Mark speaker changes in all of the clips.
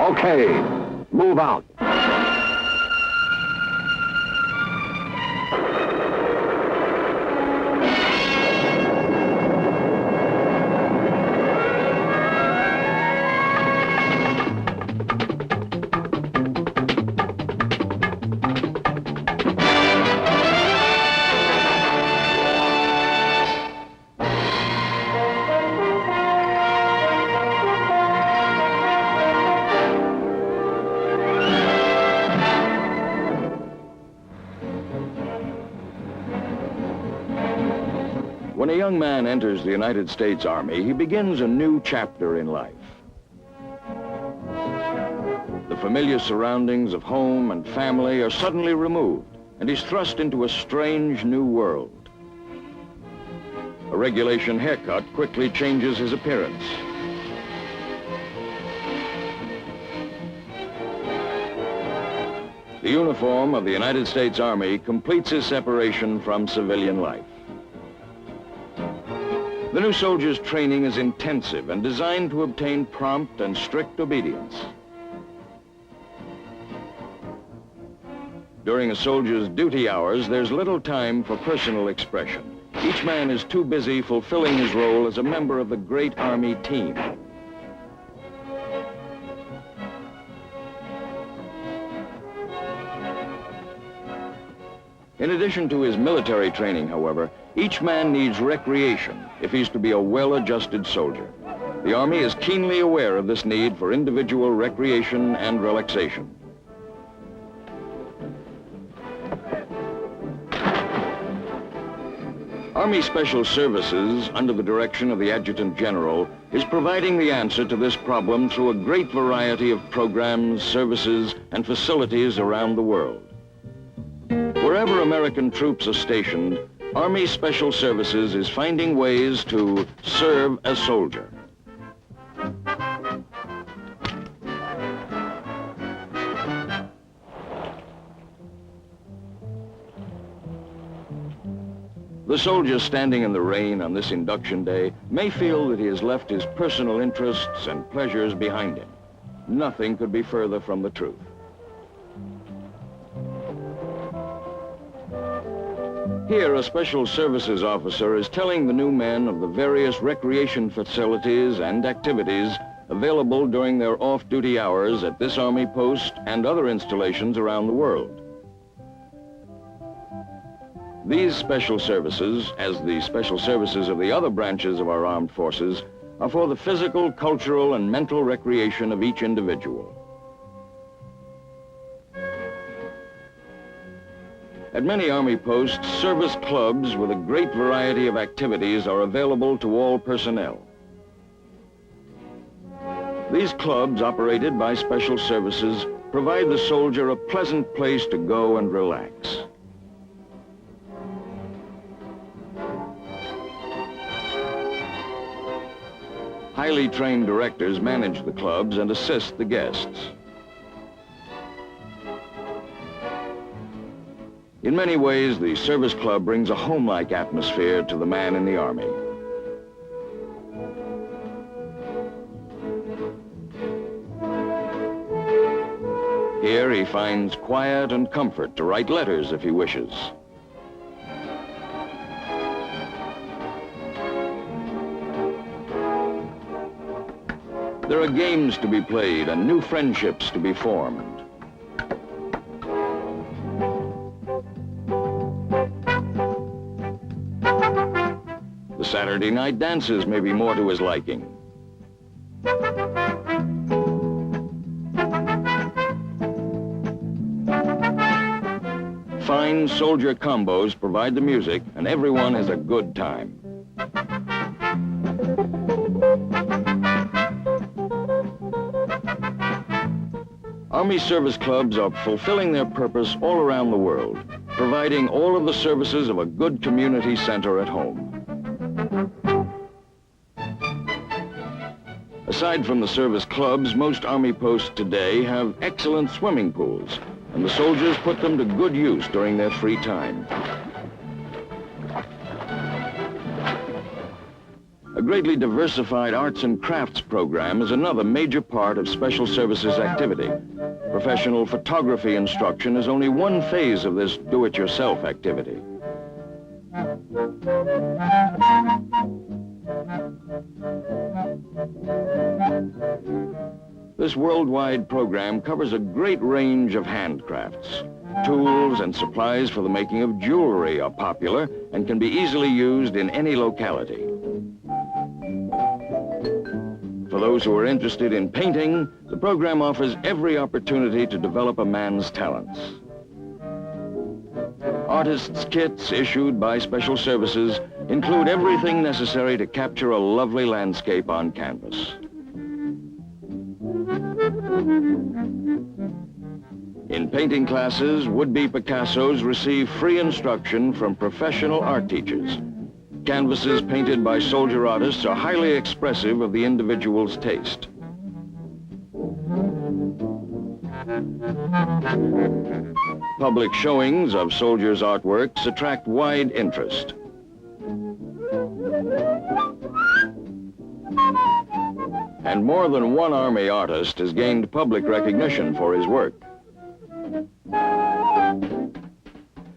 Speaker 1: Okay, move out.
Speaker 2: When a young man enters the United States Army, he begins a new chapter in life. The familiar surroundings of home and family are suddenly removed, and he's thrust into a strange new world. A regulation haircut quickly changes his appearance. The uniform of the United States Army completes his separation from civilian life. The new soldier's training is intensive and designed to obtain prompt and strict obedience. During a soldier's duty hours, there's little time for personal expression. Each man is too busy fulfilling his role as a member of the great Army team. In addition to his military training, however, each man needs recreation if he's to be a well-adjusted soldier. The Army is keenly aware of this need for individual recreation and relaxation. Army Special Services, under the direction of the Adjutant General, is providing the answer to this problem through a great variety of programs, services, and facilities around the world. Wherever American troops are stationed, Army Special Services is finding ways to serve a soldier. The soldier standing in the rain on this induction day may feel that he has left his personal interests and pleasures behind him. Nothing could be further from the truth. Here, a Special Services officer is telling the new men of the various recreation facilities and activities available during their off-duty hours at this Army post and other installations around the world. These Special Services, as the Special Services of the other branches of our armed forces, are for the physical, cultural, and mental recreation of each individual. At many Army posts, service clubs with a great variety of activities are available to all personnel. These clubs, operated by Special Services, provide the soldier a pleasant place to go and relax. Highly trained directors manage the clubs and assist the guests. In many ways, the service club brings a home-like atmosphere to the man in the Army. Here he finds quiet and comfort to write letters if he wishes. There are games to be played and new friendships to be formed. The Saturday night dances may be more to his liking. Fine soldier combos provide the music, and everyone has a good time. Army service clubs are fulfilling their purpose all around the world, providing all of the services of a good community center at home. Aside from the service clubs, most Army posts today have excellent swimming pools, and the soldiers put them to good use during their free time. A greatly diversified arts and crafts program is another major part of Special Services activity. Professional photography instruction is only one phase of this do-it-yourself activity. This worldwide program covers a great range of handcrafts. Tools and supplies for the making of jewelry are popular and can be easily used in any locality. For those who are interested in painting, the program offers every opportunity to develop a man's talents. Artists' kits issued by Special Services include everything necessary to capture a lovely landscape on canvas. In painting classes, would-be Picassos receive free instruction from professional art teachers. Canvases painted by soldier artists are highly expressive of the individual's taste. Public showings of soldiers' artworks attract wide interest. And more than one Army artist has gained public recognition for his work.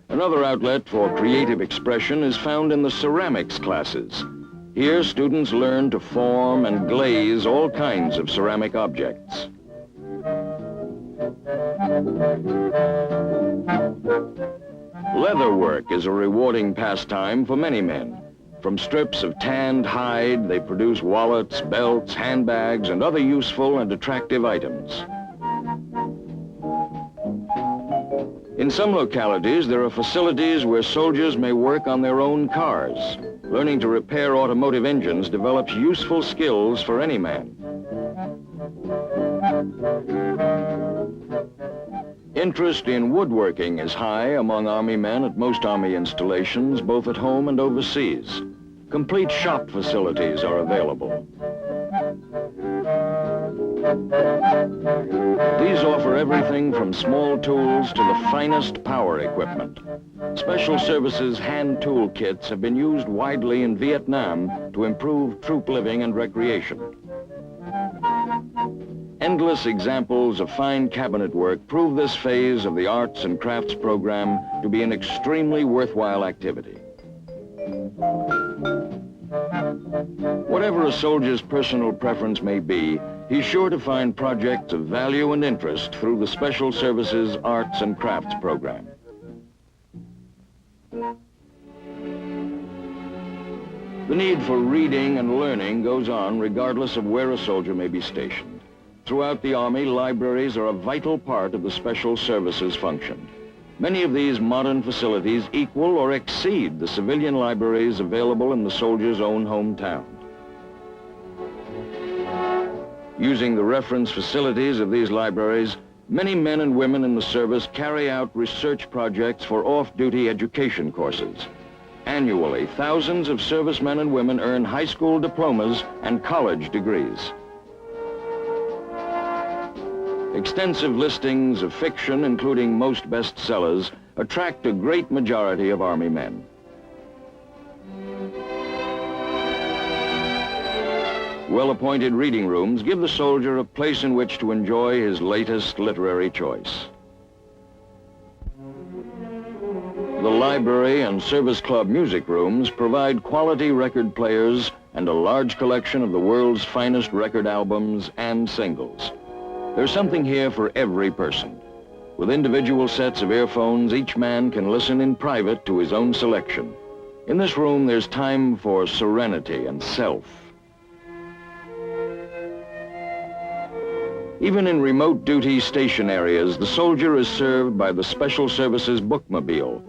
Speaker 2: Another outlet for creative expression is found in the ceramics classes. Here, students learn to form and glaze all kinds of ceramic objects. Leather work is a rewarding pastime for many men. From strips of tanned hide, they produce wallets, belts, handbags, and other useful and attractive items. In some localities, there are facilities where soldiers may work on their own cars. Learning to repair automotive engines develops useful skills for any man. Interest in woodworking is high among Army men at most Army installations, both at home and overseas. Complete shop facilities are available. These offer everything from small tools to the finest power equipment. Special Services hand tool kits have been used widely in Vietnam to improve troop living and recreation. Endless examples of fine cabinet work prove this phase of the Arts and Crafts program to be an extremely worthwhile activity. Whatever a soldier's personal preference may be, he's sure to find projects of value and interest through the Special Services Arts and Crafts program. The need for reading and learning goes on regardless of where a soldier may be stationed. Throughout the Army, libraries are a vital part of the Special Services function. Many of these modern facilities equal or exceed the civilian libraries available in the soldier's own hometown. Using the reference facilities of these libraries, many men and women in the service carry out research projects for off-duty education courses. Annually, thousands of servicemen and women earn high school diplomas and college degrees. Extensive listings of fiction, including most bestsellers, attract a great majority of Army men. Well-appointed reading rooms give the soldier a place in which to enjoy his latest literary choice. The library and service club music rooms provide quality record players and a large collection of the world's finest record albums and singles. There's something here for every person. With individual sets of earphones, each man can listen in private to his own selection. In this room, there's time for serenity and self. Even in remote duty station areas, the soldier is served by the Special Services bookmobile.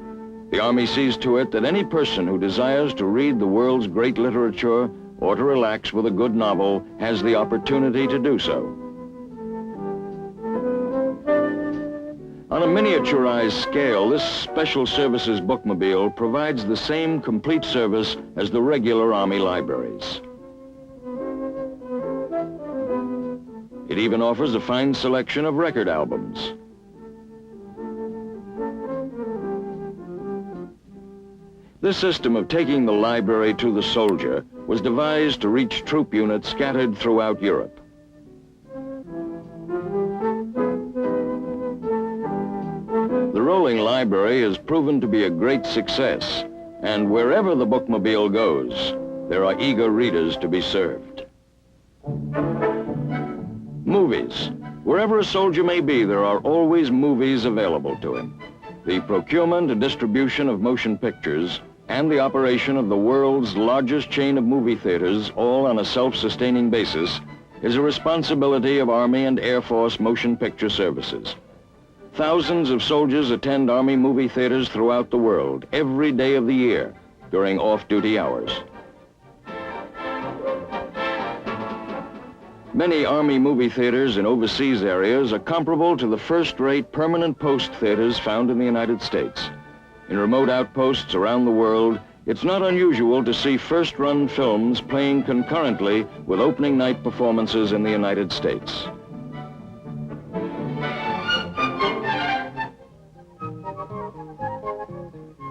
Speaker 2: The Army sees to it that any person who desires to read the world's great literature or to relax with a good novel has the opportunity to do so. On a miniaturized scale, this Special Services bookmobile provides the same complete service as the regular Army libraries. It even offers a fine selection of record albums. This system of taking the library to the soldier was devised to reach troop units scattered throughout Europe. The rolling library has proven to be a great success, and wherever the bookmobile goes, there are eager readers to be served. Movies. Wherever a soldier may be, there are always movies available to him. The procurement and distribution of motion pictures and the operation of the world's largest chain of movie theaters, all on a self-sustaining basis, is a responsibility of Army and Air Force motion picture services. Thousands of soldiers attend Army movie theaters throughout the world every day of the year during off-duty hours. Many Army movie theaters in overseas areas are comparable to the first-rate permanent post theaters found in the United States. In remote outposts around the world, it's not unusual to see first-run films playing concurrently with opening night performances in the United States.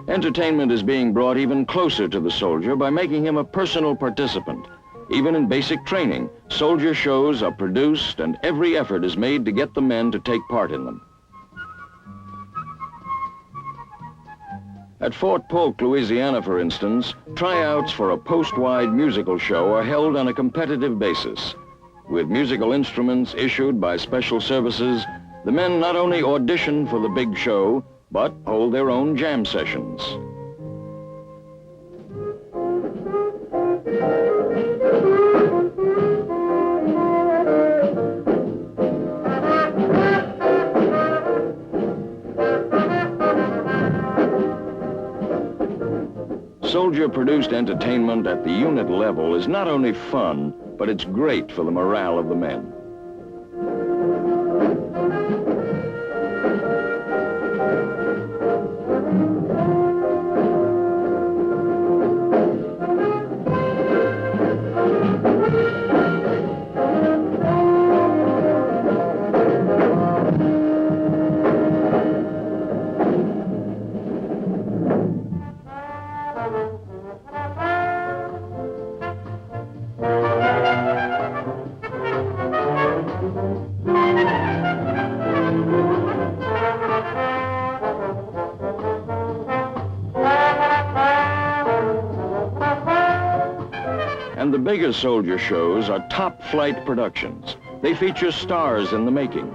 Speaker 2: Entertainment is being brought even closer to the soldier by making him a personal participant. Even in basic training, soldier shows are produced and every effort is made to get the men to take part in them. At Fort Polk, Louisiana, for instance, tryouts for a post-wide musical show are held on a competitive basis. With musical instruments issued by special services, the men not only audition for the big show, but hold their own jam sessions. Soldier-produced entertainment at the unit level is not only fun, but it's great for the morale of the men. And the bigger soldier shows are top-flight productions. They feature stars in the making.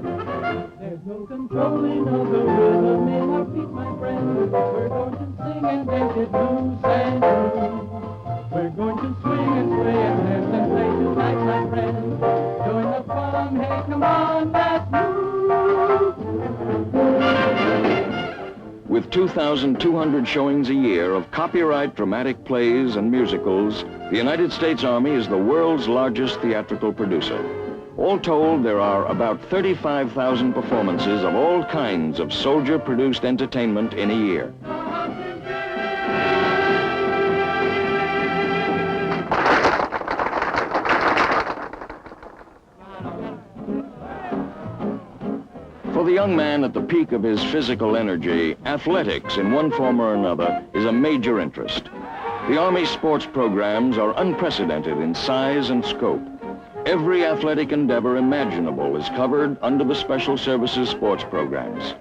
Speaker 3: There's no controlling of the rhythm in our feet, my friend. We're going to sing and dance it loose and true. We're going to swing and sway and dance and play tonight, my friend. Join the fun, hey, come on, let's move.
Speaker 2: With 2,200 showings a year of copyright dramatic plays and musicals, the United States Army is the world's largest theatrical producer. All told, there are about 35,000 performances of all kinds of soldier-produced entertainment in a year. For the young man at the peak of his physical energy, athletics in one form or another is a major interest. The Army sports programs are unprecedented in size and scope. Every athletic endeavor imaginable is covered under the Special Services sports programs.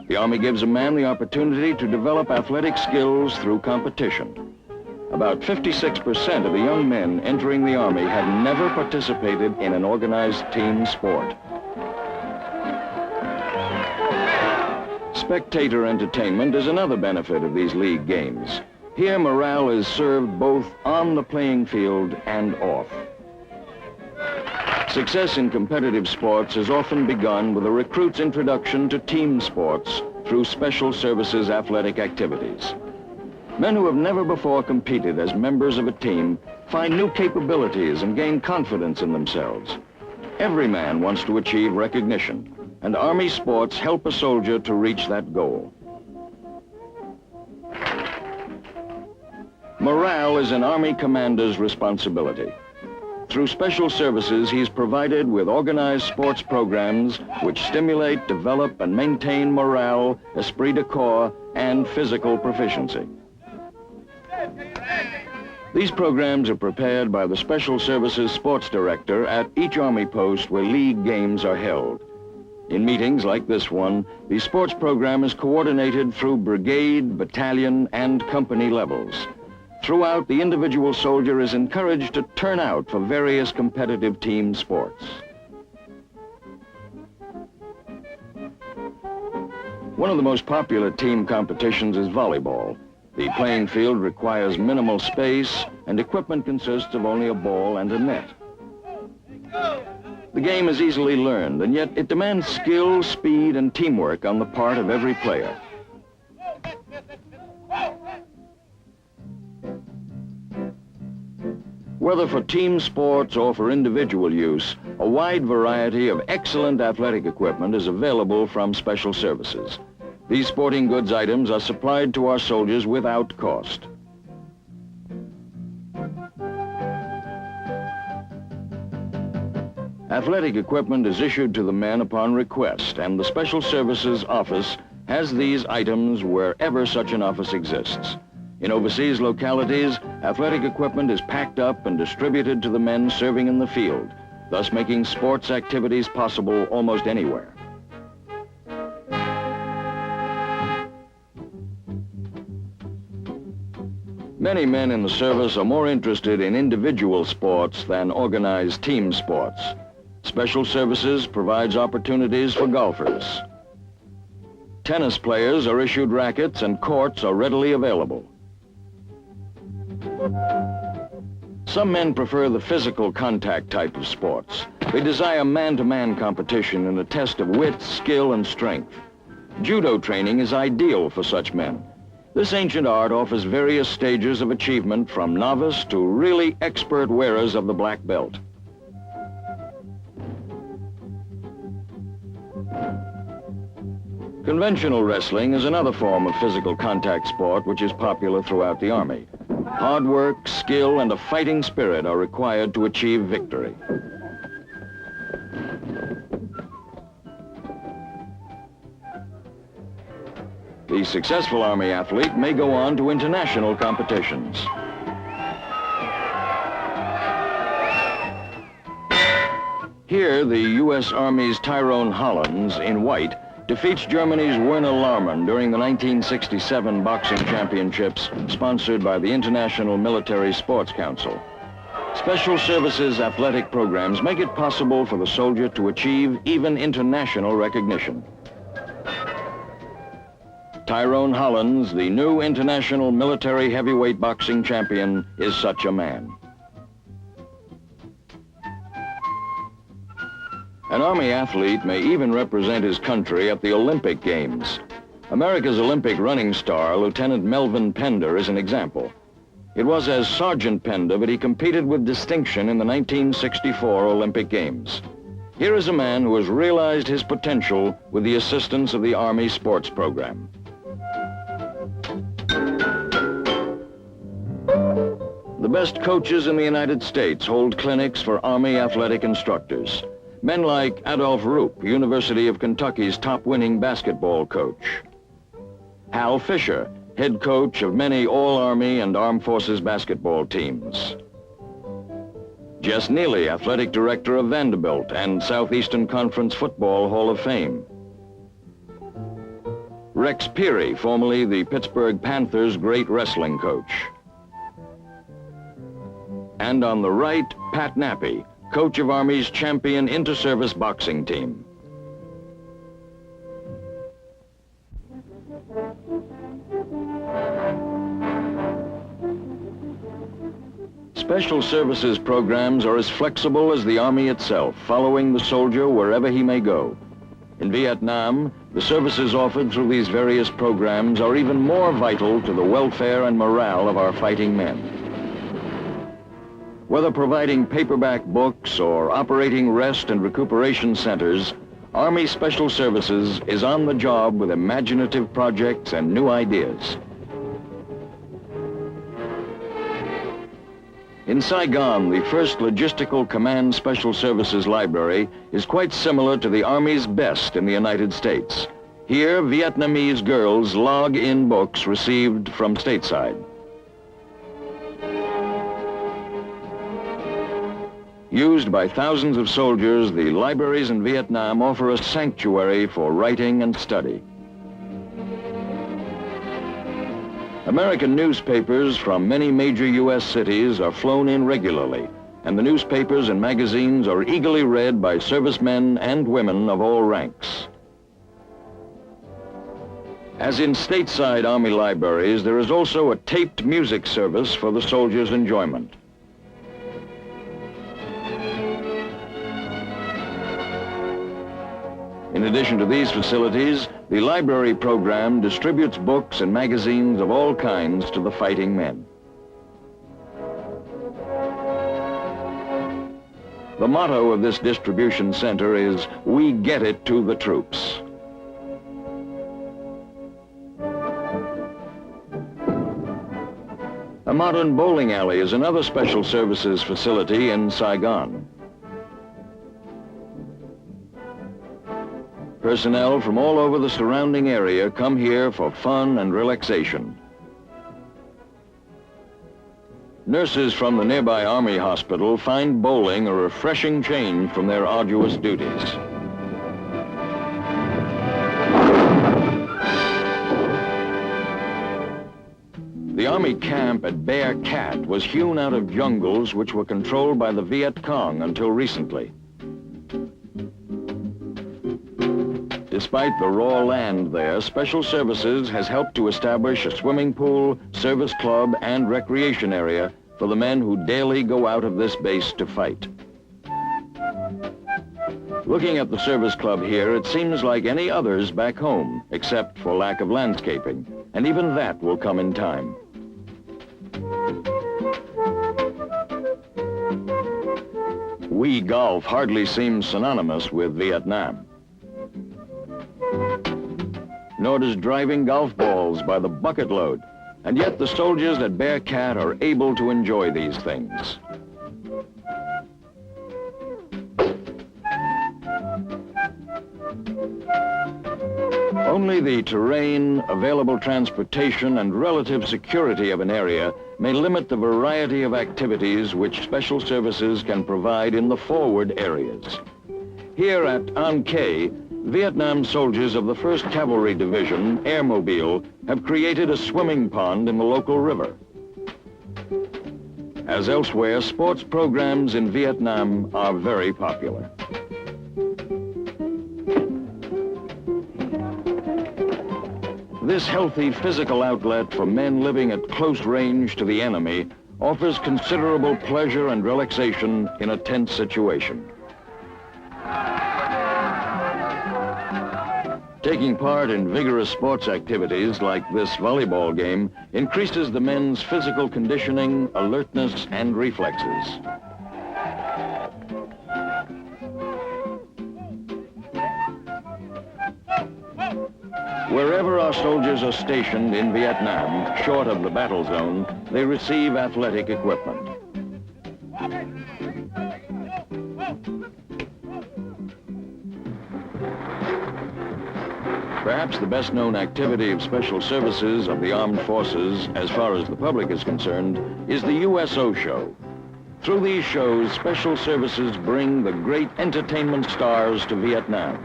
Speaker 2: The Army gives a man the opportunity to develop athletic skills through competition. About 56% of the young men entering the Army had never participated in an organized team sport. Spectator entertainment is another benefit of these league games. Here, morale is served both on the playing field and off. Success in competitive sports has often begun with a recruit's introduction to team sports through Special Services athletic activities. Men who have never before competed as members of a team find new capabilities and gain confidence in themselves. Every man wants to achieve recognition, and Army sports help a soldier to reach that goal. Morale is an Army commander's responsibility. Through Special Services, he's provided with organized sports programs which stimulate, develop, and maintain morale, esprit de corps, and physical proficiency. These programs are prepared by the Special Services Sports Director at each Army post where league games are held. In meetings like this one, the sports program is coordinated through brigade, battalion, and company levels. Throughout, the individual soldier is encouraged to turn out for various competitive team sports. One of the most popular team competitions is volleyball. The playing field requires minimal space, and equipment consists of only a ball and a net. The game is easily learned, and yet it demands skill, speed, and teamwork on the part of every player. Whether for team sports or for individual use, a wide variety of excellent athletic equipment is available from Special Services. These sporting goods items are supplied to our soldiers without cost. Athletic equipment is issued to the men upon request, and the Special Services Office has these items wherever such an office exists. In overseas localities, athletic equipment is packed up and distributed to the men serving in the field, thus making sports activities possible almost anywhere. Many men in the service are more interested in individual sports than organized team sports. Special Services provides opportunities for golfers. Tennis players are issued rackets and courts are readily available. Some men prefer the physical contact type of sports. They desire man-to-man competition and a test of wit, skill, and strength. Judo training is ideal for such men. This ancient art offers various stages of achievement from novice to really expert wearers of the black belt. Conventional wrestling is another form of physical contact sport which is popular throughout the Army. Hard work, skill, and a fighting spirit are required to achieve victory. The successful Army athlete may go on to international competitions. Here, the U.S. Army's Tyrone Hollins, in white, defeats Germany's Werner Larman during the 1967 boxing championships sponsored by the International Military Sports Council. Special Services athletic programs make it possible for the soldier to achieve even international recognition. Tyrone Hollins, the new international military heavyweight boxing champion, is such a man. An Army athlete may even represent his country at the Olympic Games. America's Olympic running star, Lieutenant Melvin Pender, is an example. It was as Sergeant Pender that he competed with distinction in the 1964 Olympic Games. Here is a man who has realized his potential with the assistance of the Army sports program. The best coaches in the United States hold clinics for Army athletic instructors. Men like Adolph Rupp, University of Kentucky's top-winning basketball coach. Hal Fisher, head coach of many All-Army and Armed Forces basketball teams. Jess Neely, athletic director of Vanderbilt and Southeastern Conference Football Hall of Fame. Rex Peary, formerly the Pittsburgh Panthers' great wrestling coach. And on the right, Pat Nappy, coach of Army's champion inter-service boxing team. Special Services programs are as flexible as the Army itself, following the soldier wherever he may go. In Vietnam, the services offered through these various programs are even more vital to the welfare and morale of our fighting men. Whether providing paperback books or operating rest and recuperation centers, Army Special Services is on the job with imaginative projects and new ideas. In Saigon, the first Logistical Command Special Services Library is quite similar to the Army's best in the United States. Here, Vietnamese girls log in books received from stateside. Used by thousands of soldiers, the libraries in Vietnam offer a sanctuary for writing and study. American newspapers from many major U.S. cities are flown in regularly, and the newspapers and magazines are eagerly read by servicemen and women of all ranks. As in stateside Army libraries, there is also a taped music service for the soldiers' enjoyment. In addition to these facilities, the library program distributes books and magazines of all kinds to the fighting men. The motto of this distribution center is, "We get it to the troops." A modern bowling alley is another special services facility in Saigon. Personnel from all over the surrounding area come here for fun and relaxation. Nurses from the nearby Army hospital find bowling a refreshing change from their arduous duties. The Army camp at Bear Cat was hewn out of jungles which were controlled by the Viet Cong until recently. Despite the raw land there, Special Services has helped to establish a swimming pool, service club, and recreation area for the men who daily go out of this base to fight. Looking at the service club here, it seems like any others back home, except for lack of landscaping, and even that will come in time. Wii golf hardly seems synonymous with Vietnam. Nor does driving golf balls by the bucket load. And yet the soldiers at Bear Cat are able to enjoy these things. Only the terrain, available transportation, and relative security of an area may limit the variety of activities which Special Services can provide in the forward areas. Here at An Khie, Vietnam soldiers of the 1st Cavalry Division, Airmobile, have created a swimming pond in the local river. As elsewhere, sports programs in Vietnam are very popular. This healthy physical outlet for men living at close range to the enemy offers considerable pleasure and relaxation in a tense situation. Taking part in vigorous sports activities like this volleyball game increases the men's physical conditioning, alertness, and reflexes. Wherever our soldiers are stationed in Vietnam, short of the battle zone, they receive athletic equipment. Perhaps the best-known activity of Special Services of the Armed Forces, as far as the public is concerned, is the USO show. Through these shows, Special Services bring the great entertainment stars to Vietnam.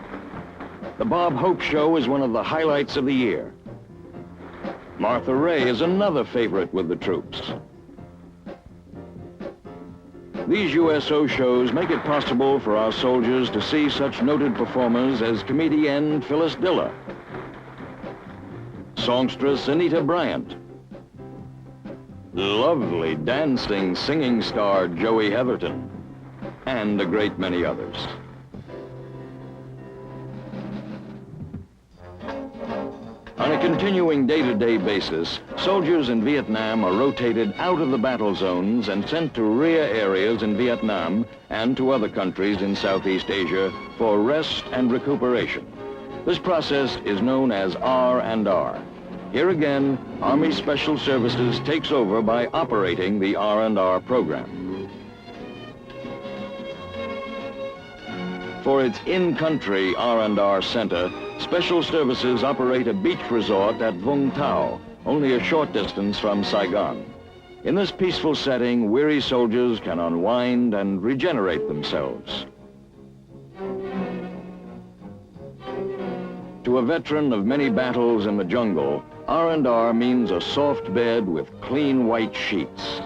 Speaker 2: The Bob Hope Show is one of the highlights of the year. Martha Raye is another favorite with the troops. These USO shows make it possible for our soldiers to see such noted performers as comedienne Phyllis Diller, songstress Anita Bryant, lovely dancing, singing star Joey Heatherton, and a great many others. On a continuing day-to-day basis, soldiers in Vietnam are rotated out of the battle zones and sent to rear areas in Vietnam and to other countries in Southeast Asia for rest and recuperation. This process is known as R&R. Here again, Army Special Services takes over by operating the R&R program. For its in-country R&R center, Special Services operate a beach resort at Vung Tau, only a short distance from Saigon. In this peaceful setting, weary soldiers can unwind and regenerate themselves. To a veteran of many battles in the jungle, R&R means a soft bed with clean white sheets.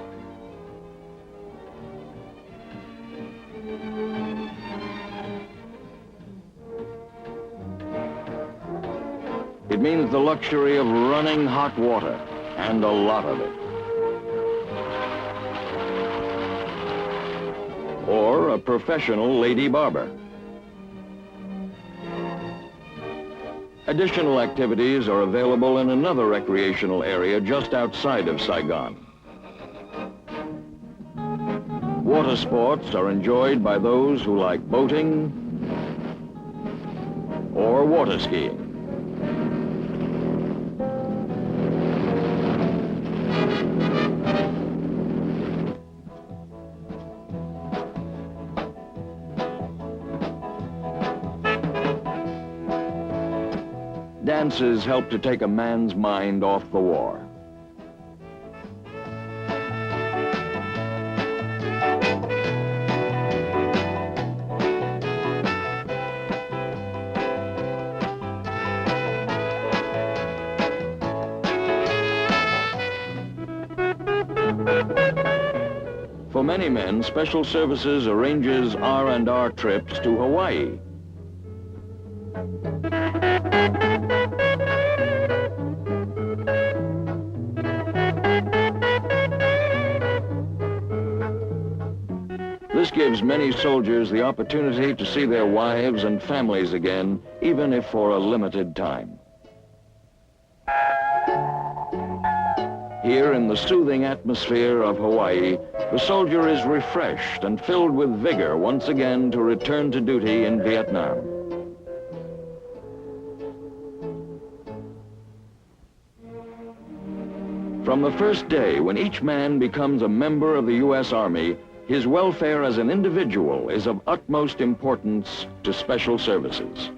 Speaker 2: It means the luxury of running hot water, and a lot of it. Or a professional lady barber. Additional activities are available in another recreational area just outside of Saigon. Water sports are enjoyed by those who like boating or water skiing. Dances help to take a man's mind off the war. For many men, Special Services arranges R&R trips to Hawaii. This gives many soldiers the opportunity to see their wives and families again, even if for a limited time. Here in the soothing atmosphere of Hawaii, the soldier is refreshed and filled with vigor once again to return to duty in Vietnam. From the first day when each man becomes a member of the U.S. Army, his welfare as an individual is of utmost importance to Special Services.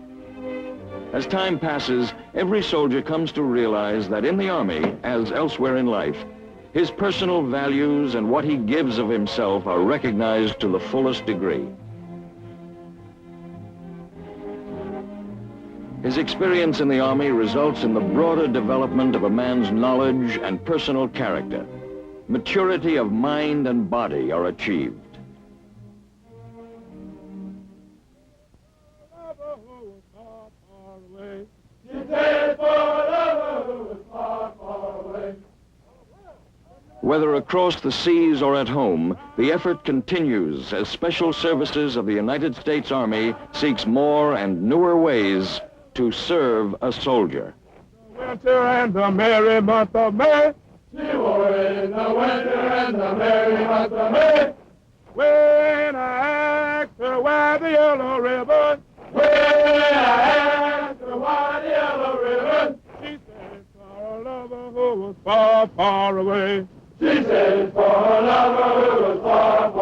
Speaker 2: As time passes, every soldier comes to realize that in the Army, as elsewhere in life, his personal values and what he gives of himself are recognized to the fullest degree. His experience in the Army results in the broader development of a man's knowledge and personal character. Maturity of mind and body are achieved. Whether across the seas or at home, the effort continues as Special Services of the United States Army seeks more and newer ways to serve a soldier.
Speaker 4: Winter and the merry month of May.
Speaker 3: She wore it in the winter and the merry month of May.
Speaker 4: When I asked her why the yellow ribbon,
Speaker 3: When I asked her why the yellow ribbon,
Speaker 4: she said it's for a lover who was far, far away.
Speaker 3: she said it's for a lover who was far, far